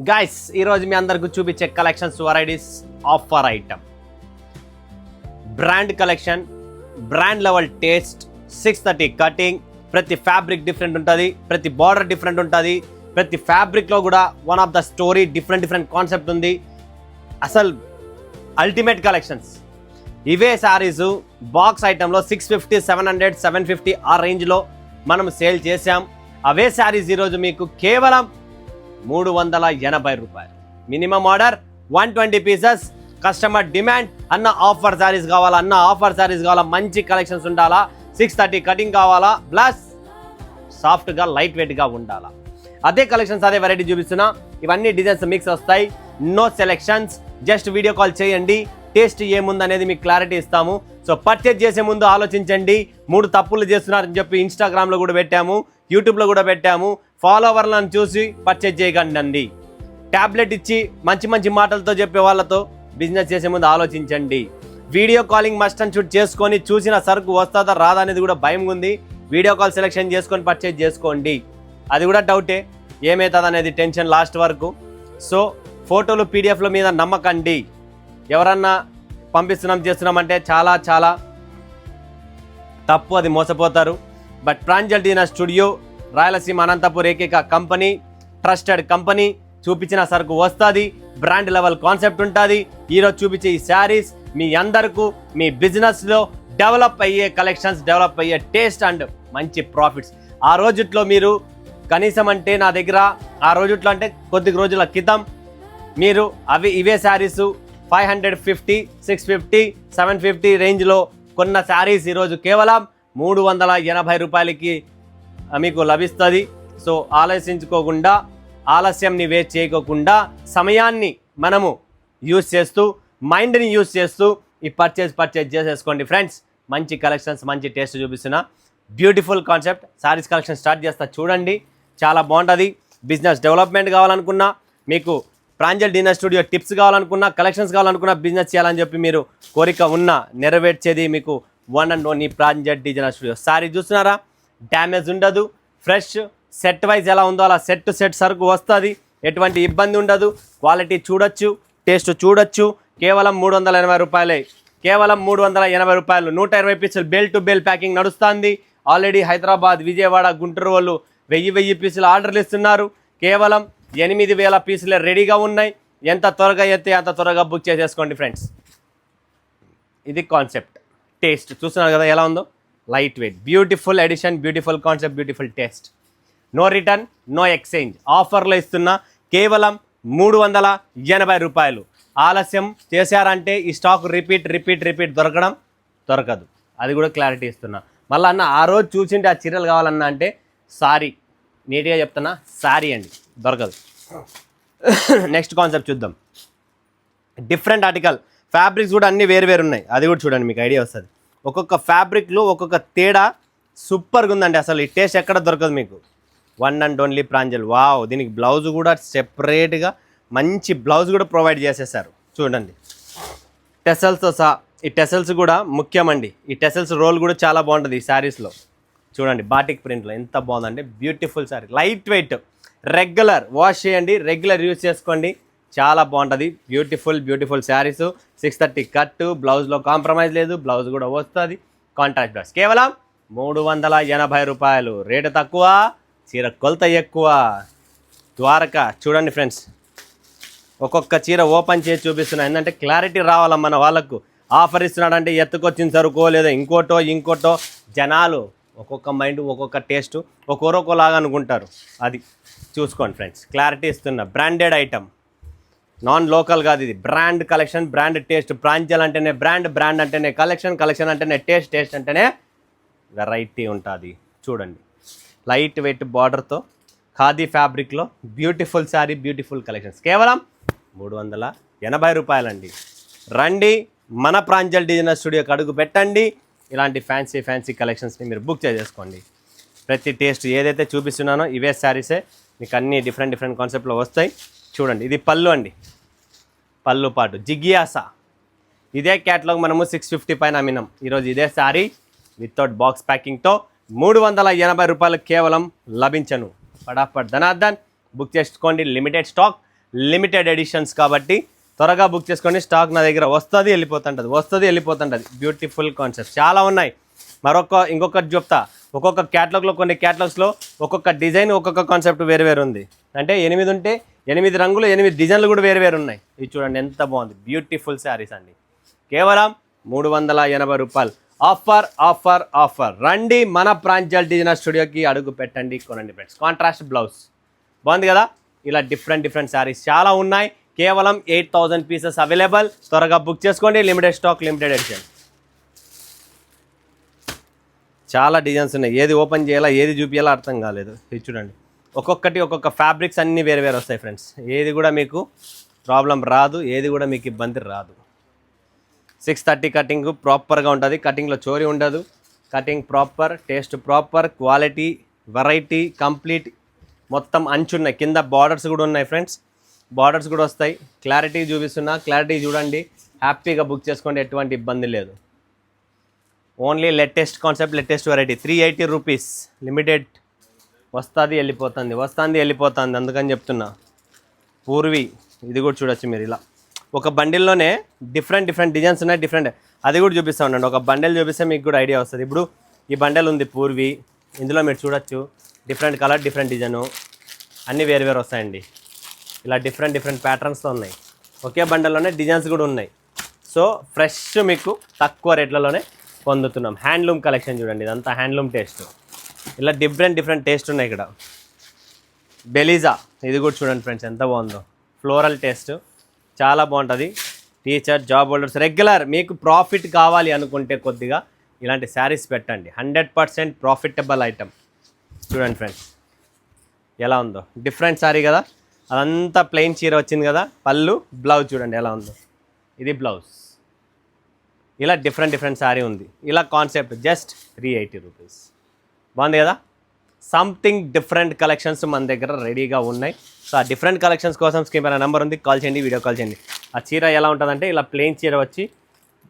Guys ఈరోజు మీ అందరికి చూపించే collections varieties offer item brand collection, brand level taste, 630 cutting. ప్రతి ఫ్యాబ్రిక్ డిఫరెంట్ ఉంటుంది, ప్రతి బార్డర్ డిఫరెంట్ ఉంటుంది, ప్రతి ఫ్యాబ్రిక్లో కూడా one of the story different concept ఉంది. అసలు అల్టిమేట్ కలెక్షన్స్. ఇవే శారీస్ బాక్స్ ఐటెంలో 650, 700, 750 ఆ రేంజ్లో మనం సేల్ చేసాం. అవే శారీస్ ఈరోజు మీకు కేవలం 380 రూపాయలు. Minimum order 120 pieces. Customer demand అన్న ఆఫర్ శారీస్ కావాలా, అన్న ఆఫర్ శారీస్ కావాలా, మంచి కలెక్షన్స్ ఉండాలా, 630 కటింగ్ కావాలా, ప్లస్ సాఫ్ట్గా లైట్ వెయిట్గా ఉండాలా. అదే కలెక్షన్స్, అదే వెరైటీ చూపిస్తున్నా. ఇవన్నీ డిజైన్స్ మిక్స్ వస్తాయి, no selections. Just video call చేయండి, టేస్ట్ ఏముందనేది మీకు క్లారిటీ ఇస్తాము. సో పర్చేజ్ చేసే ముందు ఆలోచించండి. 3 తప్పులు చేస్తున్నారని చెప్పి ఇన్స్టాగ్రామ్లో కూడా పెట్టాము, యూట్యూబ్లో కూడా పెట్టాము. ఫాలోవర్లను చూసి పర్చేజ్ చేయకండి. ట్యాబ్లెట్ ఇచ్చి మంచి మాటలతో చెప్పే వాళ్ళతో బిజినెస్ చేసే ముందు ఆలోచించండి. Video calling must and should చేసుకొని చూసిన సరుకు వస్తుందా రాదా అనేది కూడా భయం ఉంది. వీడియో కాల్ సెలెక్షన్ చేసుకొని పర్చేజ్ చేసుకోండి. అది కూడా డౌటే, ఏమవుతుంది అనేది టెన్షన్ లాస్ట్ వరకు. సో ఫోటోలు పీడిఎఫ్ల మీద నమ్మకండి. ఎవరన్నా చేస్తున్నామంటే చాలా తప్పు, అది మోసపోతారు. But Pranjal designer studio, Rayalaseema Anantapur ఏకైక కంపెనీ, ట్రస్టెడ్ కంపెనీ. చూపించిన సరుకు వస్తుంది, బ్రాండ్ లెవెల్ కాన్సెప్ట్ ఉంటుంది. ఈరోజు చూపించే ఈ శారీస్ మీ అందరికీ మీ బిజినెస్లో డెవలప్ అయ్యే కలెక్షన్స్, డెవలప్ అయ్యే టేస్ట్ అండ్ మంచి ప్రాఫిట్స్. ఆ రోజుట్లో మీరు కనీసం అంటే నా దగ్గర ఆ రోజుట్లో అంటే కొద్ది రోజుల క్రితం మీరు ఇవే శారీస్ 550, 650, 750 రేంజ్లో కొన్న శారీస్ ఈరోజు కేవలం 380 రూపాయలకి మీకు లభిస్తుంది. సో ఆలస్యంని వేస్ట్ చేయకోకుండా సమయాన్ని మనము యూజ్ చేస్తూ, మైండ్ని యూజ్ చేస్తూ ఈ పర్చేజ్ చేసేసుకోండి ఫ్రెండ్స్. మంచి కలెక్షన్స్, మంచి టేస్ట్ చూపిస్తున్నా. Beautiful concept saris collection start చేస్తా చూడండి, చాలా బాగుంటుంది. బిజినెస్ డెవలప్మెంట్ కావాలనుకున్నా, మీకు ప్రాంజల్ డిజైనర్ స్టూడియో టిప్స్ కావాలనుకున్నా, కలెక్షన్స్ కావాలనుకున్నా, బిజినెస్ చేయాలని చెప్పి మీరు కోరిక ఉన్నా నెరవేర్చేది మీకు one and only Pranjal designer studio. Sari చూస్తున్నారా, డ్యామేజ్ ఉండదు, ఫ్రెష్ సెట్ వైజ్ ఎలా ఉందో అలా సెట్ సరుకు వస్తుంది. ఎటువంటి ఇబ్బంది ఉండదు. క్వాలిటీ చూడొచ్చు, టేస్ట్ చూడొచ్చు. కేవలం 380 రూపాయలే, కేవలం 380 రూపాయలు. 120 పీసులు బేల్ టు బేల్ ప్యాకింగ్ నడుస్తుంది. ఆల్రెడీ హైదరాబాద్, విజయవాడ, గుంటూరు వాళ్ళు 1000 పీసులు ఆర్డర్లు ఇస్తున్నారు. కేవలం 8000 పీసులే రెడీగా ఉన్నాయి. ఎంత త్వరగా అయితే అంత త్వరగా బుక్ చేసేసుకోండి ఫ్రెండ్స్. ఇది కాన్సెప్ట్. టేస్ట్ చూస్తున్నారు కదా ఎలా ఉందో, light weight, beautiful edition, beautiful concept, beautiful taste. No return, no exchange. ఆఫర్లో ఇస్తున్నా కేవలం 380 రూపాయలు. ఆలస్యం చేశారంటే ఈ స్టాక్ రిపీట్ దొరకదు. అది కూడా క్లారిటీ ఇస్తున్నా. మళ్ళీ అన్న ఆ రోజు చూసింటే ఆ చీరలు కావాలన్నా అంటే సారీ, నీట్గా చెప్తున్నా, సారీ అండి, దొరకదు. నెక్స్ట్ కాన్సెప్ట్ చూద్దాం. డిఫరెంట్ ఆర్టికల్, ఫ్యాబ్రిక్స్ కూడా అన్నీ వేరు ఉన్నాయి. అది కూడా చూడండి, మీకు ఐడియా వస్తుంది. ఒక్కొక్క ఫ్యాబ్రిక్లో ఒక్కొక్క తేడా సూపర్గా ఉందండి. అసలు ఈ టేస్ట్ ఎక్కడ దొరకదు మీకు. One and only Pranjal. Wow, దీనికి బ్లౌజ్ కూడా సెపరేట్గా మంచి బ్లౌజ్ కూడా ప్రొవైడ్ చేసేసారు. చూడండి టెసల్స్తో సహా. ఈ టెసల్స్ కూడా ముఖ్యమండి. ఈ టెసల్స్ రోల్ కూడా చాలా బాగుంటుంది ఈ శారీస్లో. చూడండి బాటిక్ ప్రింట్లో ఎంత బాగుందండి. Beautiful sari, light weight, regular wash చేయండి, రెగ్యులర్ యూజ్ చేసుకోండి, చాలా బాగుంటుంది. బ్యూటిఫుల్ శారీస్. 630 కట్, బ్లౌజ్లో కాంప్రమైజ్ లేదు, బ్లౌజ్ కూడా వస్తుంది. Contract blouse. కేవలం 380 రూపాయలు. రేటు తక్కువ, చీర కొలత ఎక్కువ. ద్వారకా చూడండి ఫ్రెండ్స్, ఒక్కొక్క చీర ఓపెన్ చేసి చూపిస్తున్నా. ఏంటంటే క్లారిటీ రావాల మన వాళ్ళకు. ఆఫర్ ఇస్తున్నాడంటే ఎత్తుకొచ్చిన సరుకో లేదా ఇంకోటో. జనాలు ఒక్కొక్క మైండ్, ఒక్కొక్క టేస్ట్, ఒక్కొక్కలాగా అనుకుంటారు. అది చూసుకోండి ఫ్రెండ్స్. క్లారిటీ ఇస్తున్నా. బ్రాండెడ్ ఐటమ్, నాన్ లోకల్ కాదు ఇది. Brand collection, brand taste. Pranjal అంటేనే బ్రాండ్ అంటేనే కలెక్షన్ అంటేనే టేస్ట్ అంటేనే వెరైటీ ఉంటుంది. చూడండి లైట్ వెయిట్ బార్డర్తో ఖాదీ ఫ్యాబ్రిక్లో బ్యూటిఫుల్ శారీ, బ్యూటిఫుల్ కలెక్షన్స్. కేవలం 380 రూపాయలండి. రండి, మన ప్రాంజల్ డిజైనర్ స్టూడియోకి అడుగు పెట్టండి. ఇలాంటి ఫ్యాన్సీ కలెక్షన్స్ని మీరు బుక్ చేసేసుకోండి. ప్రతి టేస్ట్ ఏదైతే చూపిస్తున్నానో ఇవే శారీసే మీకు అన్ని డిఫరెంట్ కాన్సెప్ట్లో వస్తాయి. చూడండి ఇది పళ్ళు అండి, పళ్ళు పాటు జిగియాసా. ఇదే క్యాటలాగ్ మనము 650 పైన అమ్మినాం. ఈరోజు ఇదే శారీ వితౌట్ బాక్స్ ప్యాకింగ్తో 380 రూపాయలు కేవలం లభించను. ఫటాఫట్ ధనార్దన్ బుక్ చేసుకోండి. Limited stock. లిమిటెడ్ ఎడిషన్స్ కాబట్టి త్వరగా బుక్ చేసుకోండి. స్టాక్ నా దగ్గర వస్తుంది వెళ్ళిపోతుంటుంది. బ్యూటిఫుల్ కాన్సెప్ట్ చాలా ఉన్నాయి. ఇంకొకటి చెప్తా, ఒక్కొక్క క్యాటలాగ్లో కొన్ని క్యాటలాగ్స్లో ఒక్కొక్క డిజైన్ ఒక్కొక్క కాన్సెప్ట్ వేరు ఉంది. అంటే 8 ఉంటే 8 రంగులు 8 డిజైన్లు కూడా వేరు ఉన్నాయి. ఇది చూడండి ఎంత బాగుంది, బ్యూటిఫుల్ శారీస్ అండి. కేవలం 380 రూపాయలు. ఆఫర్ రండి మన ప్రాంజల్ డిజైనర్ స్టూడియోకి, అడుగు పెట్టండి, కొనండి ఫ్రెండ్స్. కాంట్రాస్ట్ బ్లౌజ్ బాగుంది కదా. ఇలా డిఫరెంట్ శారీస్ చాలా ఉన్నాయి. కేవలం 8000 పీసెస్ అవైలబుల్. త్వరగా బుక్ చేసుకోండి. Limited stock, limited edition. చాలా డిజైన్స్ ఉన్నాయి. ఏది ఓపెన్ చేయాలా ఏది చూపించాలో అర్థం కాలేదు. ఇది చూడండి, ఒక్కొక్క ఫ్యాబ్రిక్స్ అన్నీ వేరు వస్తాయి ఫ్రెండ్స్. ఏది కూడా మీకు ప్రాబ్లం రాదు, ఏది కూడా మీకు ఇబ్బంది రాదు. 630 కటింగ్ ప్రాపర్గా ఉంటుంది. కటింగ్లో చోరీ ఉండదు. Cutting proper, taste proper, quality, variety complete. మొత్తం అంచున్నాయి, కింద బార్డర్స్ కూడా ఉన్నాయి ఫ్రెండ్స్. బార్డర్స్ కూడా వస్తాయి. క్లారిటీ చూపిస్తున్నా, క్లారిటీ చూడండి. హ్యాపీగా బుక్ చేసుకోండి, ఎటువంటి ఇబ్బంది లేదు. Only latest concept, latest variety. 380 rupees. Limited. వస్తుంది వెళ్ళిపోతుంది, అందుకని చెప్తున్నా. పూర్వీ ఇది కూడా చూడొచ్చు మీరు. ఇలా ఒక బండిల్లోనే డిఫరెంట్ డిజైన్స్ ఉన్నాయి. అది కూడా చూపిస్తూ ఉండండి. ఒక బండిల్ చూపిస్తే మీకు కూడా ఐడియా వస్తుంది. ఇప్పుడు ఈ బండిల్ ఉంది పూర్వీ, ఇందులో మీరు చూడొచ్చు డిఫరెంట్ కలర్, డిఫరెంట్ డిజైను అన్నీ వేరు వస్తాయండి. ఇలా డిఫరెంట్ ప్యాటర్న్స్తో ఉన్నాయి. ఒకే బండిల్లోనే డిజైన్స్ కూడా ఉన్నాయి. సో ఫ్రెష్ మీకు తక్కువ రేట్లలోనే పొందుతున్నాం. హ్యాండ్లూమ్ కలెక్షన్ చూడండి, ఇదంతా హ్యాండ్లూమ్ టేస్ట్. ఇలా డిఫరెంట్ టేస్ట్ ఉన్నాయి ఇక్కడ. బెలీజా ఇది కూడా చూడండి ఫ్రెండ్స్ ఎంత బాగుందో. ఫ్లోరల్ టేస్ట్ చాలా బాగుంటుంది. టీచర్, జాబ్ హోల్డర్స్, రెగ్యులర్ మీకు ప్రాఫిట్ కావాలి అనుకుంటే కొద్దిగా ఇలాంటి శారీస్ పెట్టండి. 100% ప్రాఫిటబుల్ ఐటమ్. చూడండి ఫ్రెండ్స్ ఎలా ఉందో. డిఫరెంట్ శారీ కదా, అదంతా ప్లెయిన్ చీర వచ్చింది కదా. పళ్ళు, బ్లౌజ్ చూడండి ఎలా ఉందో. ఇది బ్లౌజ్. ఇలా డిఫరెంట్ శారీ ఉంది. ఇలా కాన్సెప్ట్ జస్ట్ 380 రూపీస్. బాగుంది కదా. సంథింగ్ డిఫరెంట్ కలెక్షన్స్ మన దగ్గర రెడీగా ఉన్నాయి. సో ఆ డిఫరెంట్ కలెక్షన్స్ కోసం స్క్రీన్ పైన నెంబర్ ఉంది, కాల్ చేయండి, వీడియో కాల్ చేయండి. ఆ చీర ఎలా ఉంటుందంటే ఇలా ప్లెయిన్ చీర వచ్చి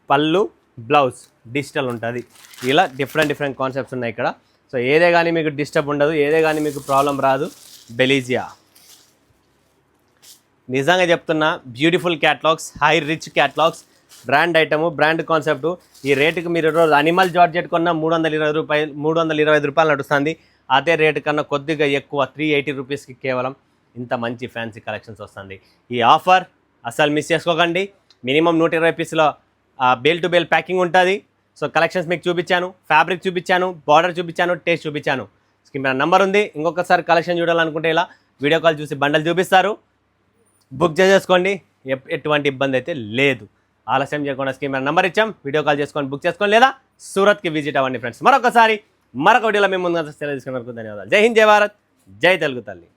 పళ్ళు, బ్లౌజ్ డిజిటల్ ఉంటుంది. ఇలా డిఫరెంట్ కాన్సెప్ట్స్ ఉన్నాయి ఇక్కడ. సో ఏదే కానీ మీకు డిస్టర్బ్ ఉండదు, ఏదే కానీ మీకు ప్రాబ్లం రాదు. బెలీజియా నిజంగా చెప్తున్నా, beautiful catalogues, high rich catalogues, brand item, brand concept. ఈ రేటుకి మీరు రోజు అనిమల్ జార్జెట్ కొన్నా 325 రూపాయలు నడుస్తుంది. అదే రేటు కన్నా కొద్దిగా ఎక్కువ 380 రూపీస్కి కేవలం ఇంత మంచి ఫ్యాన్సీ కలెక్షన్స్ వస్తుంది. ఈ ఆఫర్ అసలు మిస్ చేసుకోకండి. మినిమం 120 పీసులో బేల్ టు బేల్ ప్యాకింగ్ ఉంటుంది. సో కలెక్షన్స్ మీకు చూపించాను, ఫ్యాబ్రిక్ చూపించాను, బార్డర్ చూపించాను, టేస్ట్ చూపించాను. స్క్రీన్ పైన నెంబర్ ఉంది. ఇంకొకసారి కలెక్షన్ చూడాలనుకుంటే ఇలా వీడియో కాల్ చూసి బండల్ చూపిస్తారు, బుక్ చేసేసుకోండి. ఎటువంటి ఇబ్బంది అయితే లేదు. ఆలస్యం చేయకుండా స్క్రీన్ పైన నెంబర్ ఇచ్చాం, వీడియో కాల్ చేసుకొని బుక్ చేసుకోండి, లేదా సూరత్కి విజిట్ అవ్వండి ఫ్రెండ్స్. మరొక వీడియోలో మేము ముందుగా సెలవు తీసుకున్నందుకు ధన్యవాదాలు. జై హింద్, జై భారత్, జై తెలుగు తల్లి.